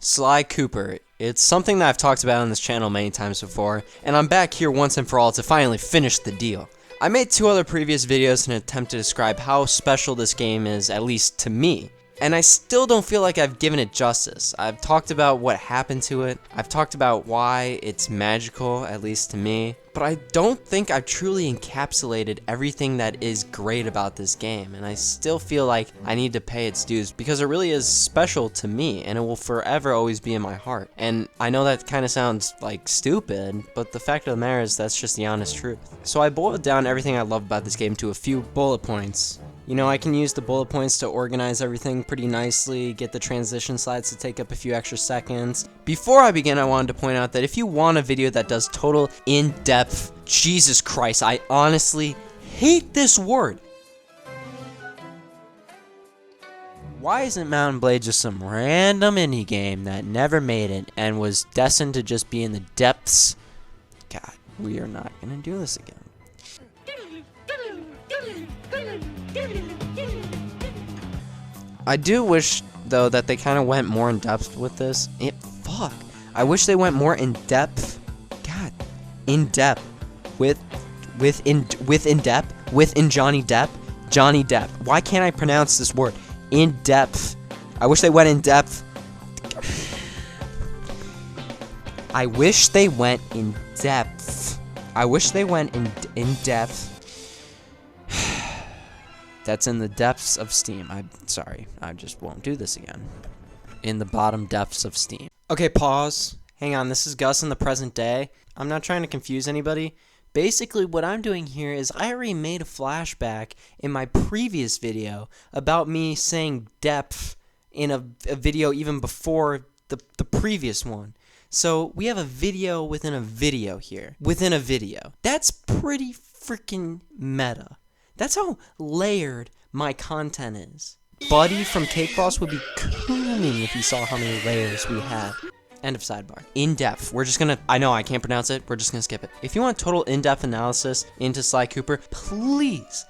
Sly Cooper. It's something that I've talked about on this channel many times before, and I'm back here once and for all to finally finish the deal. I made 2 other previous videos in an attempt to describe how special this game is, at least to me. And I still don't feel like I've given it justice. I've talked about what happened to it, I've talked about why it's magical, at least to me, but I don't think I've truly encapsulated everything that is great about this game, and I still feel like I need to pay its dues because it really is special to me, and it will forever always be in my heart. And I know that kind of sounds like stupid, but the fact of the matter is that's just the honest truth. So I boiled down everything I love about this game to a few bullet points. You know, I can use the bullet points to organize everything pretty nicely, get the transition slides to take up a few extra seconds. Before I begin, I wanted to point out that if you want a video that does total in-depth, Jesus Christ, I honestly hate this word. Why isn't Mountain Blade just some random indie game that never made it and was destined to just be in the depths? God, we are not gonna do this again. I do wish, though, that they kind of went more in depth with this. Fuck. I wish they went more in depth. God, in depth with Johnny Depp. Johnny Depp. Why can't I pronounce this word? In depth. I wish they went in depth. I wish they went in depth. I wish they went in depth. That's in the depths of Steam. I'm sorry. I just won't do this again. In the bottom depths of Steam. Okay, pause. Hang on. This is Gus in the present day. I'm not trying to confuse anybody. Basically, what I'm doing here is I already made a flashback in my previous video about me saying depth in a video even before the previous one. So we have a video within a video here. Within a video. That's pretty freaking meta. That's how layered my content is. Buddy from Cake Boss would be cooming if he saw how many layers we have. End of sidebar. In-depth. We're just gonna... I know I can't pronounce it. We're just gonna skip it. If you want total in-depth analysis into Sly Cooper, please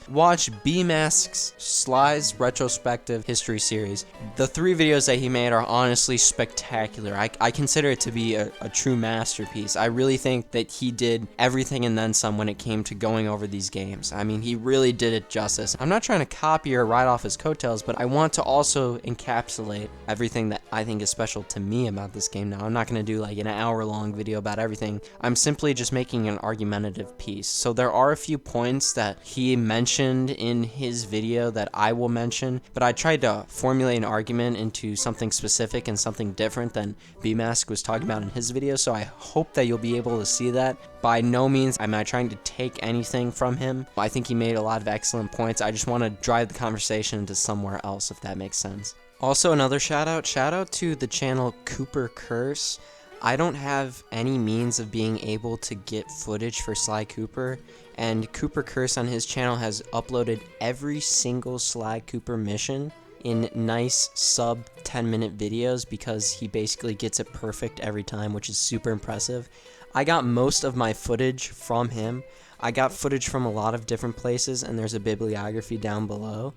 watch B-Mask's Sly's retrospective history series. The 3 videos that he made are honestly spectacular. I consider it to be a true masterpiece. I really think that he did everything and then some when it came to going over these games. I mean, he really did it justice. I'm not trying to copy or ride off his coattails, but I want to also encapsulate everything that I think is special to me about this game. Now, I'm not going to do like an hour-long video about everything. I'm simply just making an argumentative piece. So there are a few points that he mentioned in his video that I will mention, but I tried to formulate an argument into something specific and something different than B-Mask was talking about in his video, so I hope that you'll be able to see that. By no means am I trying to take anything from him. I think he made a lot of excellent points. I just want to drive the conversation into somewhere else, if that makes sense. Also, another shout out to the channel Cooper Curse. I don't have any means of being able to get footage for Sly Cooper, and Cooper Curse on his channel has uploaded every single Sly Cooper mission in nice sub 10-minute videos because he basically gets it perfect every time, which is super impressive. I got most of my footage from him. I got footage from a lot of different places, and there's a bibliography down below.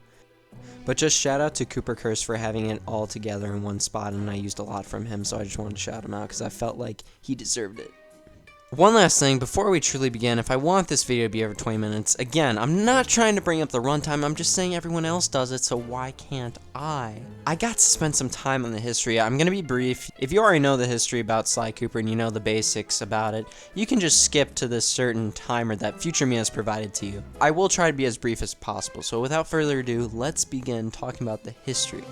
But just shout out to Cooper Curse for having it all together in one spot, and I used a lot from him, so I just wanted to shout him out because I felt like he deserved it. One last thing, before we truly begin, if I want this video to be over 20 minutes, again, I'm not trying to bring up the runtime, I'm just saying everyone else does it, so why can't I? I got to spend some time on the history. I'm going to be brief. If you already know the history about Sly Cooper and you know the basics about it, you can just skip to this certain timer that Future Me has provided to you. I will try to be as brief as possible, so without further ado, let's begin talking about the history.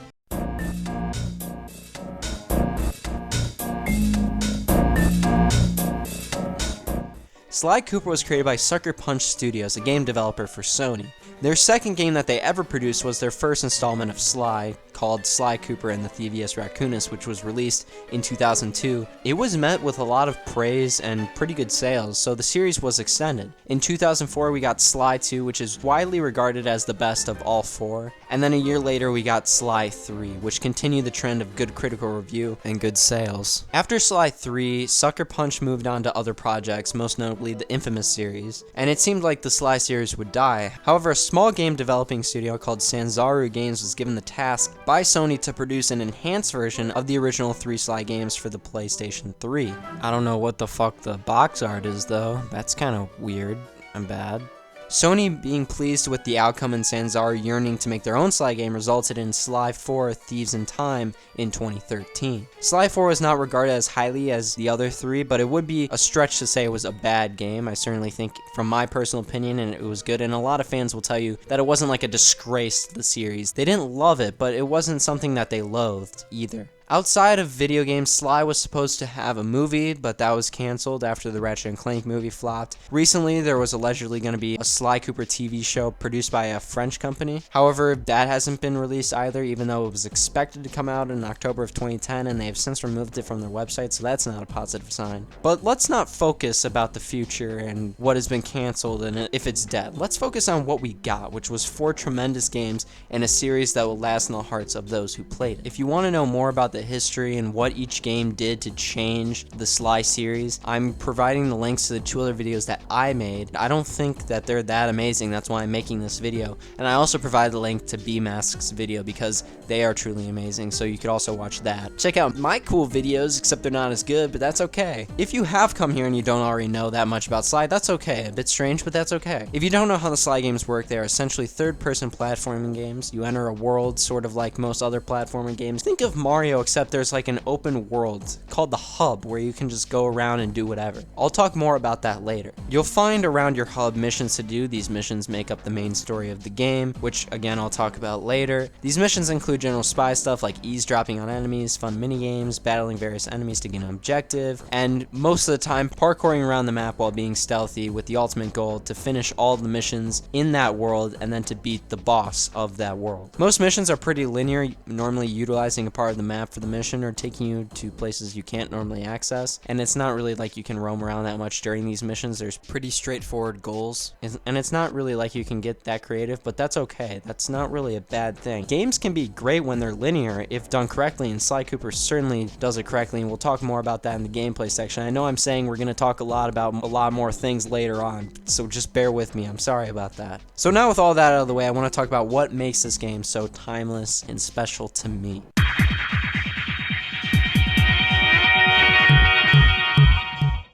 Sly Cooper was created by Sucker Punch Studios, a game developer for Sony. Their second game that they ever produced was their first installment of Sly, called Sly Cooper and the Thievius Raccoonus, which was released in 2002. It was met with a lot of praise and pretty good sales, so the series was extended. In 2004, we got Sly 2, which is widely regarded as the best of all 4. And then a year later we got Sly 3, which continued the trend of good critical review and good sales. After Sly 3, Sucker Punch moved on to other projects, most notably the Infamous series, and it seemed like the Sly series would die. However, a small game developing studio called Sanzaru Games was given the task by Sony to produce an enhanced version of the original 3 Sly games for the PlayStation 3. I don't know what the fuck the box art is though, that's kind of weird and bad. Sony being pleased with the outcome and Sanzaru yearning to make their own Sly game resulted in Sly 4 Thieves in Time in 2013. Sly 4 was not regarded as highly as the other 3, but it would be a stretch to say it was a bad game. I certainly think, from my personal opinion, and it was good, and a lot of fans will tell you that it wasn't like a disgrace to the series. They didn't love it, but it wasn't something that they loathed either. Outside of video games, Sly was supposed to have a movie, but that was canceled after the Ratchet & Clank movie flopped. Recently, there was allegedly going to be a Sly Cooper TV show produced by a French company. However, that hasn't been released either, even though it was expected to come out in October of 2010, and they have since removed it from their website, so that's not a positive sign. But let's not focus about the future and what has been canceled and if it's dead. Let's focus on what we got, which was 4 tremendous games and a series that will last in the hearts of those who played it. If you want to know more about the history and what each game did to change the Sly series, I'm providing the links to the 2 other videos that I made. I don't think that they're that amazing, that's why I'm making this video. And I also provide the link to B-Mask's video because they are truly amazing, so you could also watch that. Check out my cool videos, except they're not as good, but that's okay. If you have come here and you don't already know that much about Sly, that's okay. A bit strange, but that's okay. If you don't know how the Sly games work, they are essentially third-person platforming games. You enter a world sort of like most other platforming games. Think of Mario, except there's like an open world called the hub where you can just go around and do whatever. I'll talk more about that later. You'll find around your hub missions to do. These missions make up the main story of the game, which again I'll talk about later. These missions include general spy stuff like eavesdropping on enemies, fun minigames, battling various enemies to gain an objective, and most of the time parkouring around the map while being stealthy, with the ultimate goal to finish all of the missions in that world and then to beat the boss of that world. Most missions are pretty linear, normally utilizing a part of the map for the mission or taking you to places you can't normally access, and it's not really like you can roam around that much during these missions. There's pretty straightforward goals, and it's not really like you can get that creative, but that's okay. That's not really a bad thing. Games can be great when they're linear if done correctly, and Sly Cooper certainly does it correctly, and we'll talk more about that in the gameplay section. I know I'm saying we're going to talk a lot more things later on, so just bear with me. I'm sorry about that. So now with all that out of the way, I want to talk about what makes this game so timeless and special to me.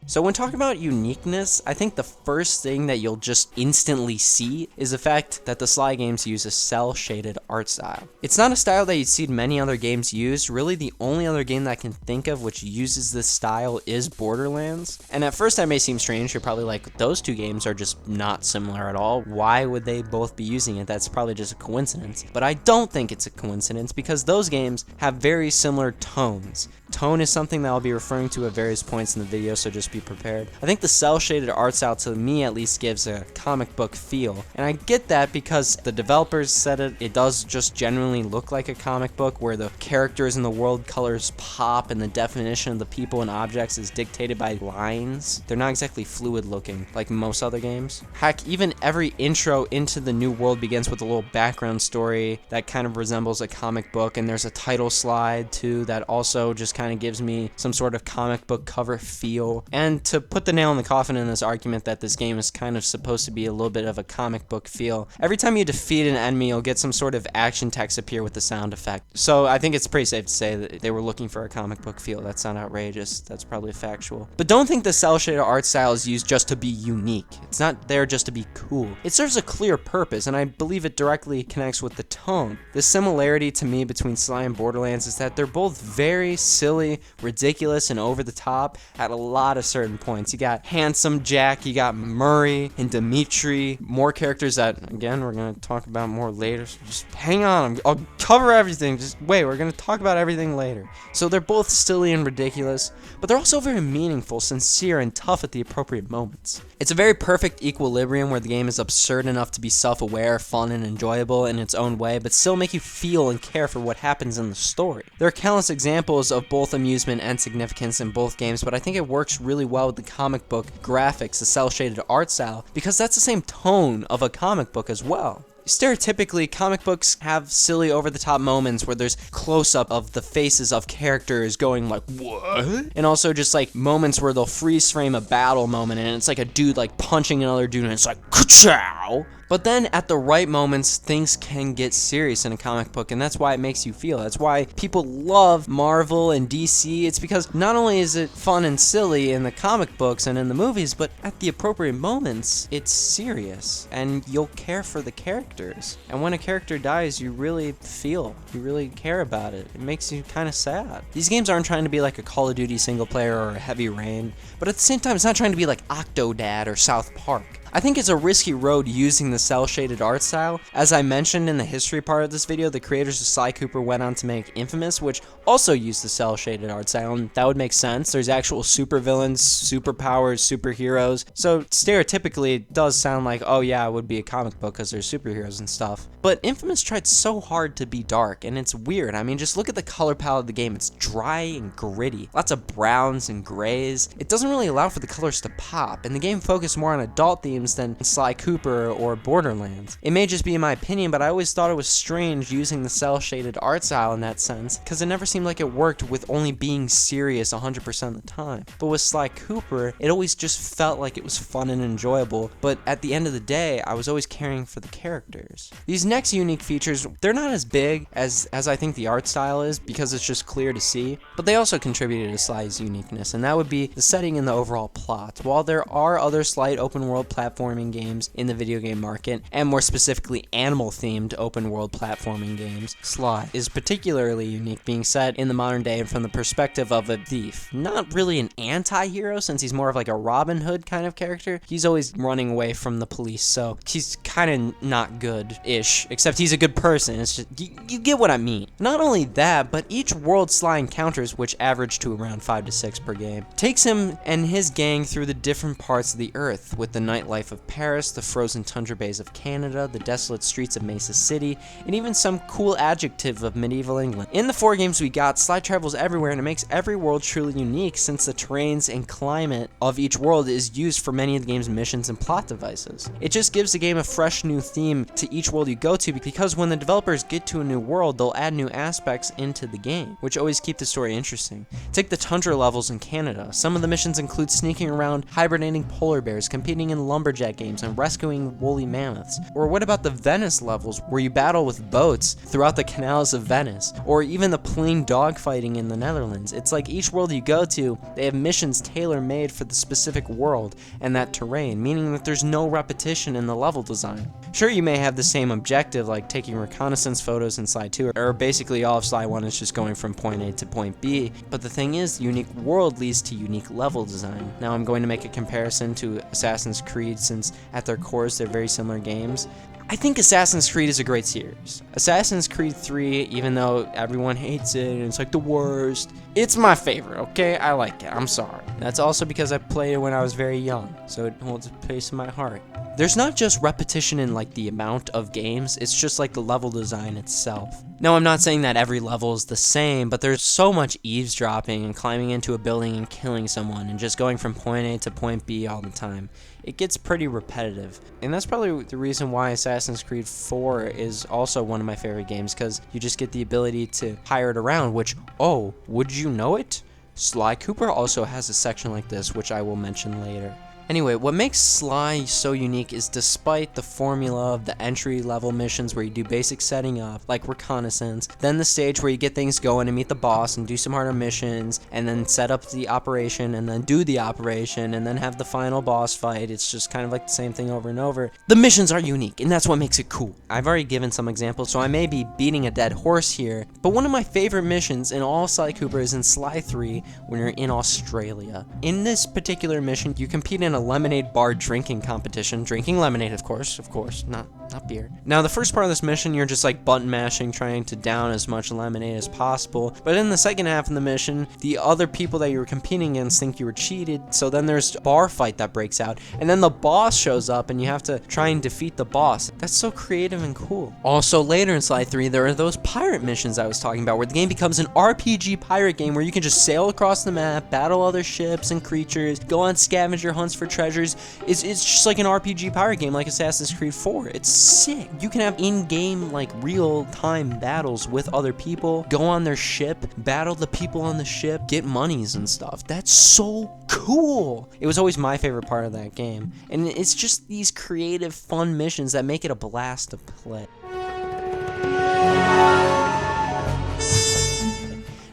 So when talking about uniqueness, I think the first thing that you'll just instantly see is the fact that the Sly games use a cel-shaded art style. It's not a style that you'd see many other games use. Really, the only other game that I can think of which uses this style is Borderlands. And at first that may seem strange. You're probably like, those 2 games are just not similar at all. Why would they both be using it? That's probably just a coincidence. But I don't think it's a coincidence because those games have very similar tones. Tone is something that I'll be referring to at various points in the video, so just be prepared. I think the cel-shaded art style, to me at least, gives a comic book feel, and I get that because the developers said it does just genuinely look like a comic book where the characters and the world colors pop and the definition of the people and objects is dictated by lines. They're not exactly fluid looking like most other games. Heck, even every intro into the new world begins with a little background story that kind of resembles a comic book, and there's a title slide too that also just kind of gives me some sort of comic book cover feel. And to put the nail in the coffin in this argument that this game is kind of supposed to be a little bit of a comic book feel, every time you defeat an enemy, you'll get some sort of action text appear with the sound effect. So I think it's pretty safe to say that they were looking for a comic book feel. That's not outrageous. That's probably factual. But don't think the cel-shaded art style is used just to be unique. It's not there just to be cool. It serves a clear purpose, and I believe it directly connects with the tone. The similarity to me between Sly and Borderlands is that they're both very silly, ridiculous, and over the top at a lot of certain points. You got Handsome Jack, you got Murray and Dimitri, more characters that, again, we're going to talk about more later, so just hang on, I'll cover everything, just wait, we're going to talk about everything later. So they're both silly and ridiculous, but they're also very meaningful, sincere, and tough at the appropriate moments. It's a very perfect equilibrium where the game is absurd enough to be self-aware, fun, and enjoyable in its own way, but still make you feel and care for what happens in the story. There are countless examples of both amusement and significance in both games, but I think it works really well with the comic book graphics, the cel-shaded art style, because that's the same tone of a comic book as well. Stereotypically, comic books have silly over-the-top moments where there's close-up of the faces of characters going like, what? And also just like moments where they'll freeze frame a battle moment and it's like a dude like punching another dude and it's like, ka-chow! But then at the right moments, things can get serious in a comic book, and that's why it makes you feel. That's why people love Marvel and DC. It's because not only is it fun and silly in the comic books and in the movies, but at the appropriate moments, it's serious, and you'll care for the characters. And when a character dies, you really feel. You really care about it. It makes you kind of sad. These games aren't trying to be like a Call of Duty single player or a Heavy Rain, but at the same time, it's not trying to be like Octodad or South Park. I think it's a risky road using the cel-shaded art style. As I mentioned in the history part of this video, the creators of Sly Cooper went on to make Infamous, which also used the cel-shaded art style, and that would make sense. There's actual supervillains, superpowers, superheroes, so stereotypically it does sound like, oh yeah, it would be a comic book because there's superheroes and stuff. But Infamous tried so hard to be dark, and it's weird. I mean, just look at the color palette of the game. It's dry and gritty. Lots of browns and grays. It doesn't really allow for the colors to pop, and the game focused more on adult themes than Sly Cooper or Borderlands. It may just be in my opinion, but I always thought it was strange using the cel-shaded art style in that sense, because it never seemed like it worked with only being serious 100% of the time. But with Sly Cooper, it always just felt like it was fun and enjoyable, but at the end of the day, I was always caring for the characters. These next unique features, they're not as big as I think the art style is, because it's just clear to see, but they also contributed to Sly's uniqueness, and that would be the setting and the overall plot. While there are other slight open-world platforming games in the video game market, and more specifically animal-themed open-world platforming games, Sly is particularly unique, being set in the modern day and from the perspective of a thief. Not really an anti-hero, since he's more of like a Robin Hood kind of character. He's always running away from the police, so he's kind of not good-ish, except he's a good person. It's just, you get what I mean. Not only that, but each world Sly encounters, which average to around 5 to 6 per game, takes him and his gang through the different parts of the earth, with the nightlife of Paris, the frozen tundra bays of Canada, the desolate streets of Mesa City, and even some cool adjective of medieval England. In the 4 games we got, Sly travels everywhere, and it makes every world truly unique, since the terrains and climate of each world is used for many of the game's missions and plot devices. It just gives the game a fresh new theme to each world you go to, because when the developers get to a new world, they'll add new aspects into the game, which always keep the story interesting. Take the tundra levels in Canada. Some of the missions include sneaking around hibernating polar bears, competing in lumberjack games, and rescuing woolly mammoths. Or what about the Venice levels, where you battle with boats throughout the canals of Venice? Or even the plain dogfighting in the Netherlands. It's like each world you go to, they have missions tailor-made for the specific world and that terrain, meaning that there's no repetition in the level design. Sure, you may have the same objective, like taking reconnaissance photos in Sly 2, or basically all of Sly 1 is just going from point A to point B, but the thing is, unique world leads to unique level design. Now I'm going to make a comparison to Assassin's Creed, since at their cores they're very similar games. I think Assassin's Creed is a great series. Assassin's Creed 3, even though everyone hates it and it's like the worst, it's my favorite, okay? I like it, I'm sorry. That's also because I played it when I was very young, so it holds a place in my heart. There's not just repetition in like the amount of games, it's just like the level design itself. Now, I'm not saying that every level is the same, but there's so much eavesdropping and climbing into a building and killing someone and just going from point A to point B all the time. It gets pretty repetitive, and that's probably the reason why Assassin's Creed 4 is also one of my favorite games, because you just get the ability to pirate around, which, oh, would you know it? Sly Cooper also has a section like this, which I will mention later. Anyway, what makes Sly so unique is despite the formula of the entry-level missions where you do basic setting up, like reconnaissance, then the stage where you get things going and meet the boss and do some harder missions, and then set up the operation, and then do the operation, and then have the final boss fight. It's just kind of like the same thing over and over. The missions are unique, and that's what makes it cool. I've already given some examples, so I may be beating a dead horse here, but one of my favorite missions in all Sly Cooper is in Sly 3 when you're in Australia. In this particular mission, you compete in a lemonade bar drinking competition. Drinking lemonade, of course, not beer. Now, the first part of this mission, you're just like button mashing, trying to down as much lemonade as possible. But in the second half of the mission, the other people that you were competing against think you were cheated, so then there's a bar fight that breaks out, and then the boss shows up and you have to try and defeat the boss. That's so creative and cool. Also, later in Sly 3, there are those pirate missions I was talking about, where the game becomes an RPG pirate game where you can just sail across the map, battle other ships and creatures, go on scavenger hunts for for treasures. It's just like an RPG pirate game like Assassin's Creed 4. It's sick. You can have in-game, like, real-time battles with other people, go on their ship, battle the people on the ship, get monies and stuff. That's so cool. It was always my favorite part of that game. And it's just these creative, fun missions that make it a blast to play.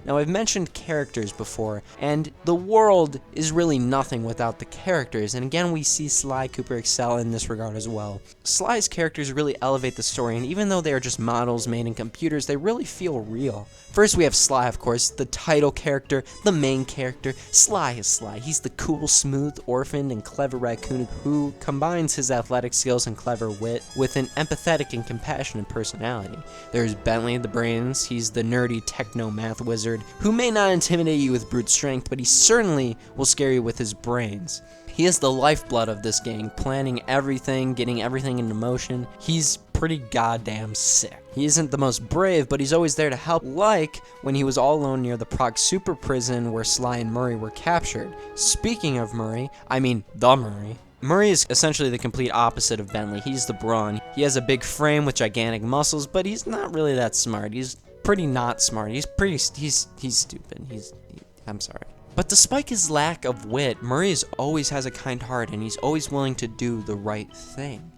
Now, I've mentioned characters before, and the world is really nothing without the characters, and again, we see Sly Cooper excel in this regard as well. Sly's characters really elevate the story, and even though they are just models made in computers, they really feel real. First, we have Sly, of course, the title character, the main character. Sly is Sly. He's the cool, smooth, orphaned, and clever raccoon who combines his athletic skills and clever wit with an empathetic and compassionate personality. There's Bentley the Brains. He's the nerdy techno-math wizard who may not intimidate you with brute strength, but he certainly will scare you with his brains. He is the lifeblood of this gang, planning everything, getting everything into motion. He's pretty goddamn sick. He isn't the most brave, but he's always there to help, like when he was all alone near the Prague super prison where Sly and Murray were captured. Speaking of Murray, I mean the Murray. Murray is essentially the complete opposite of Bentley. He's the brawn. He has a big frame with gigantic muscles, but he's not really that smart. He's pretty not smart. He's stupid. I'm sorry. But despite his lack of wit, Murray always has a kind heart, and he's always willing to do the right thing.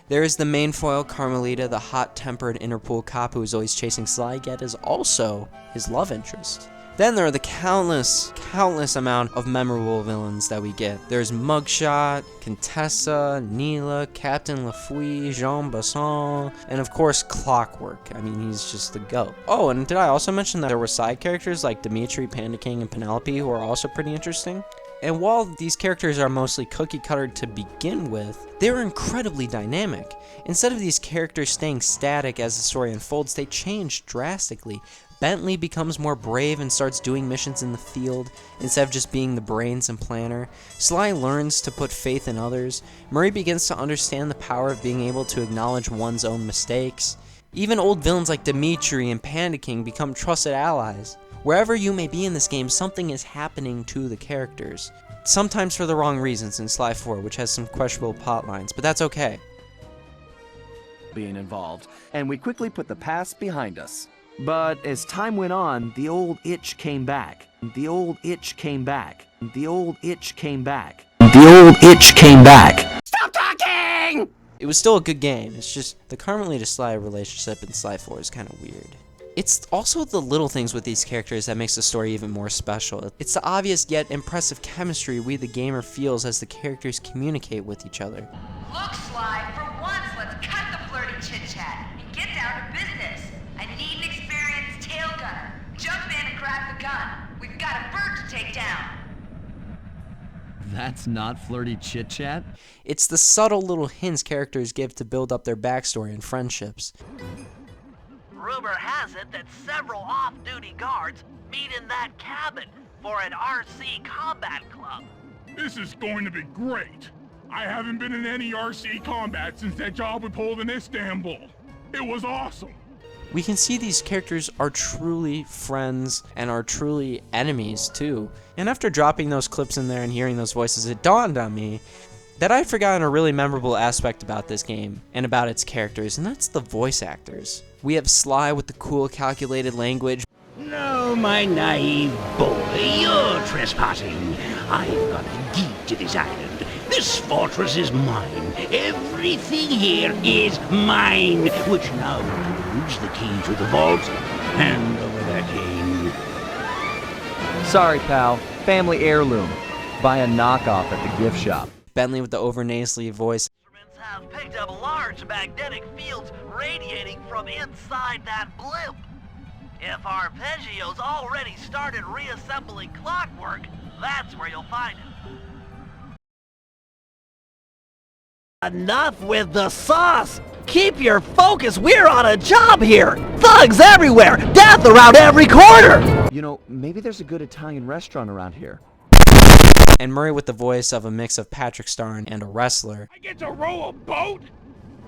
There is the main foil, Carmelita, the hot-tempered Interpol cop who is always chasing Sly, yet is also his love interest. Then there are the countless amount of memorable villains that we get. There's Mugshot, Contessa, Neela, Captain Lafouille, Jean Basson, and of course Clockwork. I mean, he's just the GOAT. Oh, and did I also mention that there were side characters like Dimitri, Panda King, and Penelope who are also pretty interesting? And while these characters are mostly cookie-cuttered to begin with, they're incredibly dynamic. Instead of these characters staying static as the story unfolds, they change drastically. Bentley becomes more brave and starts doing missions in the field instead of just being the brains and planner. Sly learns to put faith in others. Murray begins to understand the power of being able to acknowledge one's own mistakes. Even old villains like Dimitri and Panda King become trusted allies. Wherever you may be in this game, something is happening to the characters. Sometimes for the wrong reasons in Sly 4, which has some questionable plot lines, but that's okay. Being involved, and we quickly put the past behind us. But as time went on, the old itch came back. The old itch came back. The old itch came back. The old itch came back. Stop talking! It was still a good game. It's just the Carmelita Sly relationship in Sly 4 is kind of weird. It's also the little things with these characters that makes the story even more special. It's the obvious yet impressive chemistry we the gamer feels as the characters communicate with each other. Look, Sly, for once, let's cut the flirty chit-chat and get down to business. I need an experienced tail gunner. Jump in and grab the gun. We've got a bird to take down. That's not flirty chit-chat? It's the subtle little hints characters give to build up their backstory and friendships. Rumor has it that several off-duty guards meet in that cabin for an RC combat club. This is going to be great. I haven't been in any RC combat since that job we pulled in Istanbul. It was awesome. We can see these characters are truly friends and are truly enemies too. And after dropping those clips in there and hearing those voices, it dawned on me that I'd forgotten a really memorable aspect about this game and about its characters, and that's the voice actors. We have Sly with the cool calculated language. No, my naive boy, you're trespassing. I've got a deed to this island. This fortress is mine. Everything here is mine, which now includes the key to the vault. Hand over that king. Sorry, pal. Family heirloom. Buy a knockoff at the gift shop. Bentley with the over-nasally voice. Instruments have picked up large magnetic fields radiating from inside that blimp. If Arpeggio's already started reassembling Clockwork, that's where you'll find him. Enough with the sauce! Keep your focus, we're on a job here! Thugs everywhere! Death around every corner! You know, maybe there's a good Italian restaurant around here. And Murray with the voice of a mix of Patrick Star and a wrestler. I get to row a boat?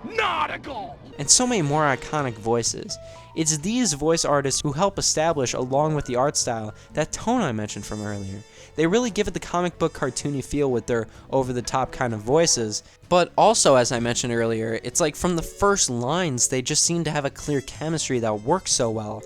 nautical. And so many more iconic voices. It's these voice artists who help establish, along with the art style, that tone I mentioned from earlier. They really give it the comic book cartoony feel with their over-the-top kind of voices, but also, as I mentioned earlier, it's like from the first lines, they just seem to have a clear chemistry that works so well.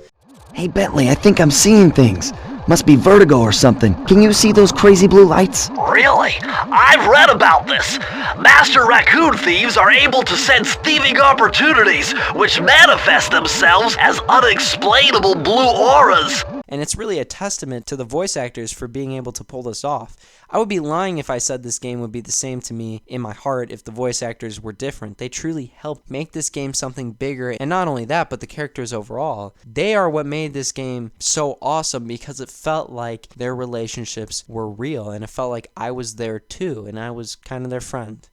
Hey Bentley, I think I'm seeing things. Must be vertigo or something. Can you see those crazy blue lights? Really? I've read about this. Master raccoon thieves are able to sense thieving opportunities, which manifest themselves as unexplainable blue auras. And it's really a testament to the voice actors for being able to pull this off. I would be lying if I said this game would be the same to me in my heart if the voice actors were different. They truly helped make this game something bigger, and not only that, but the characters overall. They are what made this game so awesome because it felt like their relationships were real, and it felt like I was there too, and I was kind of their friend.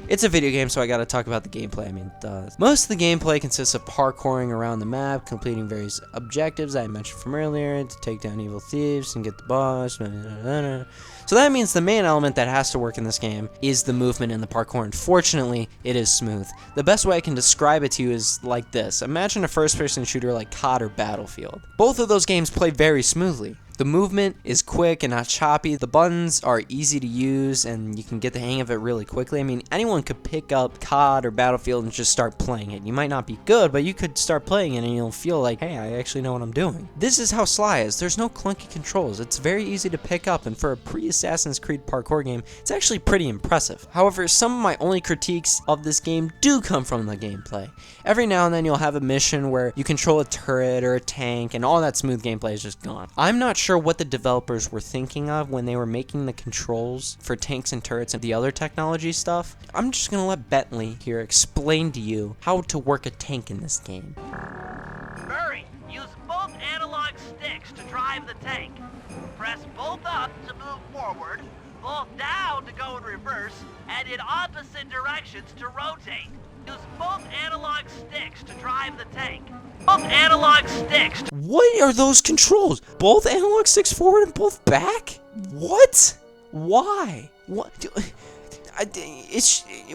It's a video game, so I gotta talk about the gameplay. I mean, most of the gameplay consists of parkouring around the map, completing various objectives I mentioned from earlier to take down evil thieves and get the boss. So that means the main element that has to work in this game is the movement and the parkour. Unfortunately, it is smooth. The best way I can describe it to you is like this. Imagine a first-person shooter like COD or Battlefield. Both of those games play very smoothly. The movement is quick and not choppy. The buttons are easy to use and you can get the hang of it really quickly. I mean, anyone could pick up COD or Battlefield and just start playing it. You might not be good, but you could start playing it and you'll feel like, hey, I actually know what I'm doing. This is how Sly is. There's no clunky controls. It's very easy to pick up, and for a pre-Assassin's Creed parkour game, it's actually pretty impressive. However, some of my only critiques of this game do come from the gameplay. Every now and then you'll have a mission where you control a turret or a tank and all that smooth gameplay is just gone. I'm not sure what the developers were thinking of when they were making the controls for tanks and turrets and the other technology stuff. I'm just gonna let Bentley here explain to you how to work a tank in this game. Hurry! Use both analog sticks to drive the tank. Press both up to move forward, both down to go in reverse, and in opposite directions to rotate. Use both analog sticks to drive the tank. Both analog sticks. What are those controls? Both analog sticks forward and both back? What? Why? What?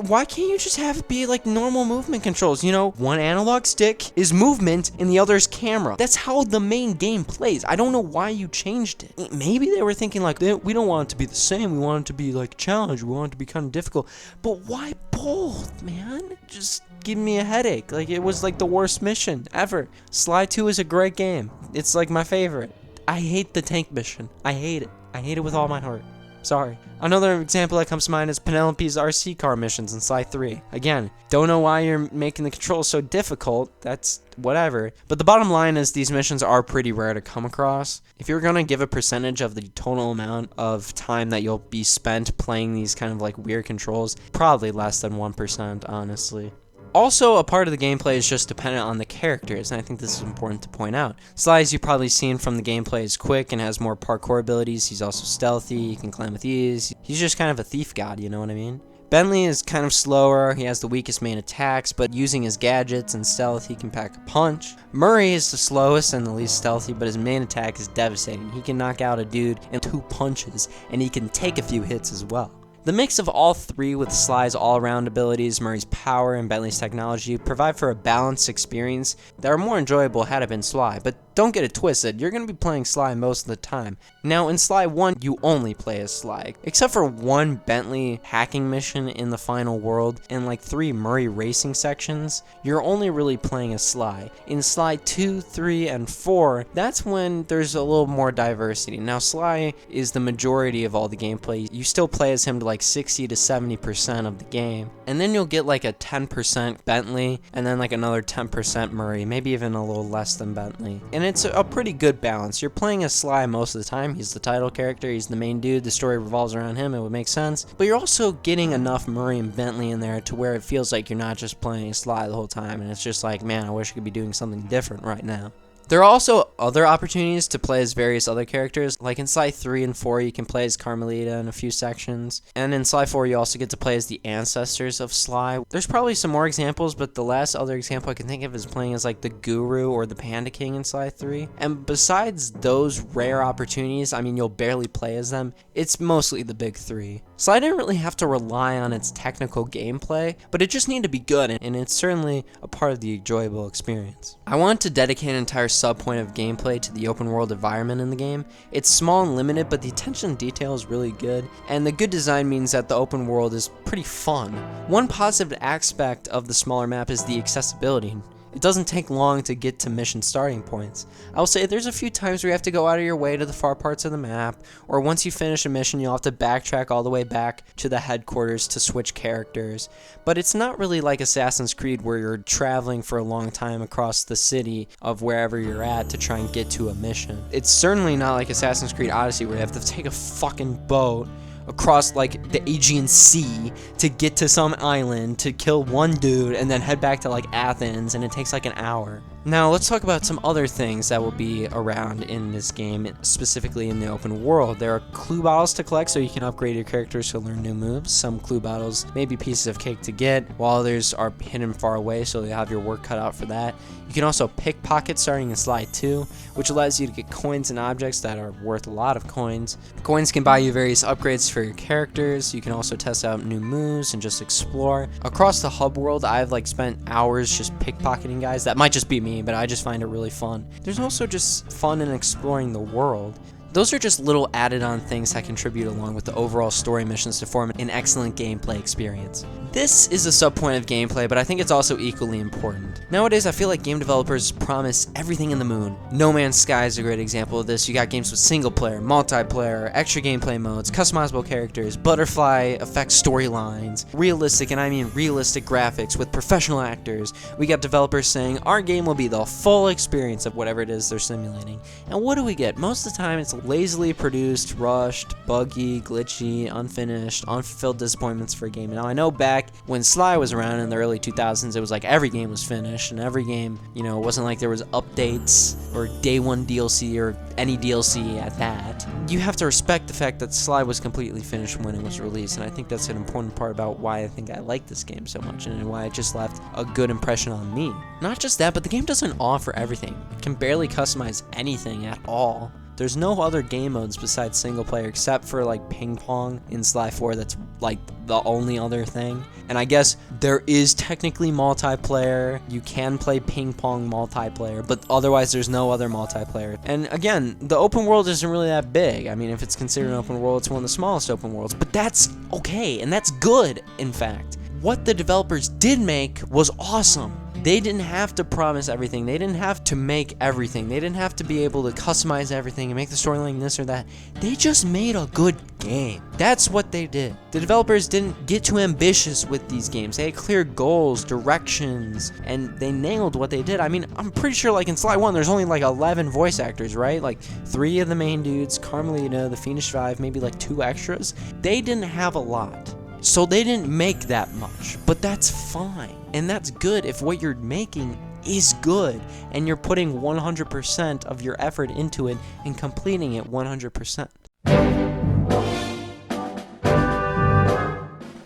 Why can't you just have it be like normal movement controls? You know, one analog stick is movement and the other is camera. That's how the main game plays. I don't know why you changed it. Maybe they were thinking like, we don't want it to be the same. We want it to be like a challenge. We want it to be kind of difficult. But why both, man? Just give me a headache. Like, it was like the worst mission ever. Sly 2 is a great game. It's like my favorite. I hate the tank mission. I hate it. I hate it with all my heart. Sorry. Another example that comes to mind is Penelope's RC car missions in Sly 3. Again, don't know why you're making the controls so difficult. That's whatever. But the bottom line is these missions are pretty rare to come across. If you're going to give a percentage of the total amount of time that you'll be spent playing these kind of like weird controls, probably less than 1%, honestly. Also, a part of the gameplay is just dependent on the characters, and I think this is important to point out. Sly, as you've probably seen from the gameplay, is quick and has more parkour abilities. He's also stealthy, he can climb with ease. He's just kind of a thief god, you know what I mean? Bentley is kind of slower, he has the weakest main attacks, but using his gadgets and stealth, he can pack a punch. Murray is the slowest and the least stealthy, but his main attack is devastating. He can knock out a dude in 2 punches, and he can take a few hits as well. The mix of all three with Sly's all-around abilities, Murray's power, and Bentley's technology provide for a balanced experience that are more enjoyable had it been Sly, but don't get it twisted, you're going to be playing Sly most of the time. Now, in Sly 1, you only play as Sly, except for one Bentley hacking mission in the final world and like 3 Murray racing sections, you're only really playing as Sly. In Sly 2, 3, and 4, that's when there's a little more diversity. Now, Sly is the majority of all the gameplay. You still play as him to like 60 to 70% of the game, and then you'll get like a 10% Bentley, and then like another 10% Murray, maybe even a little less than Bentley. And it's a pretty good balance. You're playing as Sly most of the time. He's the title character, he's the main dude, the story revolves around him, it would make sense. But you're also getting enough Murray and Bentley in there to where it feels like you're not just playing Sly the whole time, and it's just like, man, I wish I could be doing something different right now. There are also other opportunities to play as various other characters, like in Sly 3 and 4 you can play as Carmelita in a few sections, and in Sly 4 you also get to play as the ancestors of Sly. There's probably some more examples, but the last other example I can think of is playing as like the Guru or the Panda King in Sly 3. And besides those rare opportunities, I mean you'll barely play as them, it's mostly the big three. Sly didn't really have to rely on its technical gameplay, but it just needed to be good, and it's certainly a part of the enjoyable experience. I want to dedicate an entire sub-point of gameplay to the open world environment in the game. It's small and limited, but the attention to detail is really good, and the good design means that the open world is pretty fun. One positive aspect of the smaller map is the accessibility. It doesn't take long to get to mission starting points. I will say there's a few times where you have to go out of your way to the far parts of the map, or once you finish a mission you'll have to backtrack all the way back to the headquarters to switch characters. But it's not really like Assassin's Creed where you're traveling for a long time across the city of wherever you're at to try and get to a mission. It's certainly not like Assassin's Creed Odyssey where you have to take a fucking boat across like the Aegean Sea to get to some island to kill one dude and then head back to like Athens, and it takes like an hour. Now let's talk about some other things that will be around in this game, specifically in the open world. There are clue bottles to collect so you can upgrade your characters to learn new moves. Some clue bottles may be pieces of cake to get, while others are hidden far away, so you'll have your work cut out for that. You can also pickpocket starting in Sly 2, which allows you to get coins and objects that are worth a lot of coins. Coins can buy you various upgrades for your characters. You can also test out new moves and just explore. Across the hub world, I've like spent hours just pickpocketing guys. That might just be me, but I just find it really fun. There's also just fun in exploring the world. Those are just little added on things that contribute along with the overall story missions to form an excellent gameplay experience. This is a sub-point of gameplay, but I think it's also equally important. Nowadays, I feel like game developers promise everything in the moon. No Man's Sky is a great example of this. You got games with single player, multiplayer, extra gameplay modes, customizable characters, butterfly effect storylines, realistic, and I mean realistic graphics with professional actors. We got developers saying our game will be the full experience of whatever it is they're simulating. And what do we get? Most of the time, it's lazily produced, rushed, buggy, glitchy, unfinished, unfulfilled disappointments for a game. Now I know back when Sly was around in the early 2000s, it was like every game was finished, and every game, you know, it wasn't like there was updates or day one DLC or any DLC at that. You have to respect the fact that Sly was completely finished when it was released, and I think that's an important part about why I think I like this game so much and why it just left a good impression on me. Not just that, but the game doesn't offer everything. It can barely customize anything at all. There's no other game modes besides single player except for like ping pong in Sly 4. That's like the only other thing. And I guess there is technically multiplayer. You can play ping pong multiplayer, but otherwise there's no other multiplayer. And again, the open world isn't really that big. I mean, if it's considered an open world, it's one of the smallest open worlds, but that's okay, and that's good, in fact. What the developers did make was awesome. They didn't have to promise everything. They didn't have to make everything. They didn't have to be able to customize everything and make the storyline this or that. They just made a good game. That's what they did. The developers didn't get too ambitious with these games. They had clear goals, directions, and they nailed what they did. I mean, I'm pretty sure like in Sly 1, there's only like 11 voice actors, right? Like 3 of the main dudes, Carmelita, the Fiendish 5, maybe like 2 extras. They didn't have a lot. So they didn't make that much, but that's fine. And that's good if what you're making is good and you're putting 100% of your effort into it and completing it 100%.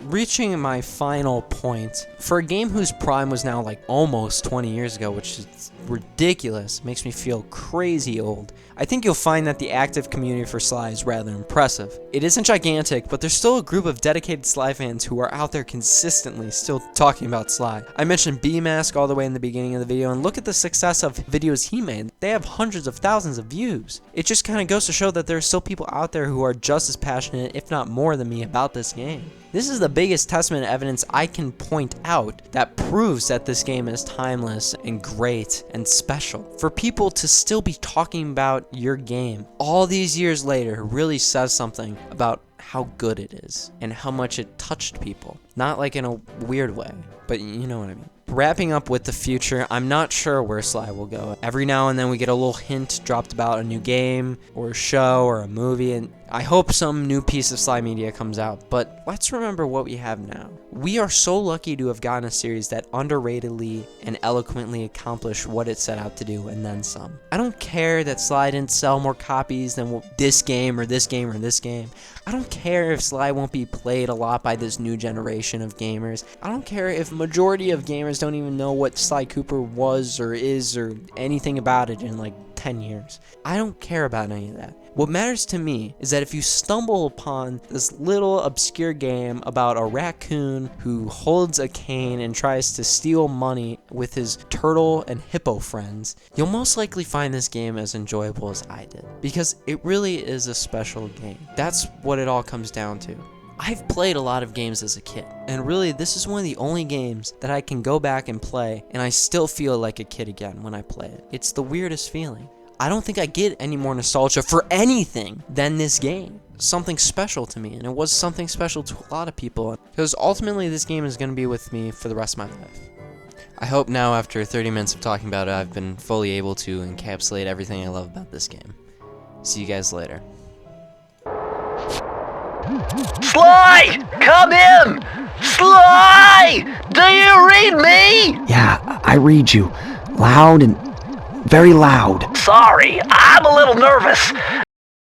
Reaching my final point, for a game whose prime was now like almost 20 years ago, which is ridiculous, makes me feel crazy old, I think you'll find that the active community for Sly is rather impressive. It isn't gigantic, but there's still a group of dedicated Sly fans who are out there consistently still talking about Sly. I mentioned B-Mask all the way in the beginning of the video, and look at the success of videos he made. They have hundreds of thousands of views. It just kind of goes to show that there are still people out there who are just as passionate, if not more than me, about this game. This is the biggest testament of evidence I can point out that proves that this game is timeless and great and special. For people to still be talking about your game all these years later really says something about how good it is and how much it touched people. Not like in a weird way, but you know what I mean. Wrapping up with the future, I'm not sure where Sly will go. Every now and then we get a little hint dropped about a new game or a show or a movie, and I hope some new piece of Sly media comes out, but let's remember what we have now. We are so lucky to have gotten a series that underratedly and eloquently accomplished what it set out to do, and then some. I don't care that Sly didn't sell more copies than this game or this game or this game. I don't care if Sly won't be played a lot by this new generation of gamers. I don't care if majority of gamers don't even know what Sly Cooper was or is or anything about it in like 10 years. I don't care about any of that. What matters to me is that if you stumble upon this little obscure game about a raccoon who holds a cane and tries to steal money with his turtle and hippo friends, you'll most likely find this game as enjoyable as I did, because it really is a special game. That's what it all comes down to. I've played a lot of games as a kid, and really this is one of the only games that I can go back and play and I still feel like a kid again when I play it. It's the weirdest feeling. I don't think I get any more nostalgia for anything than this game. Something special to me, and it was something special to a lot of people, because ultimately this game is going to be with me for the rest of my life. I hope now, after 30 minutes of talking about it, I've been fully able to encapsulate everything I love about this game. See you guys later. Sly! Come in! Sly! Do you read me? Yeah, I read you. Loud and very loud. Sorry, I'm a little nervous.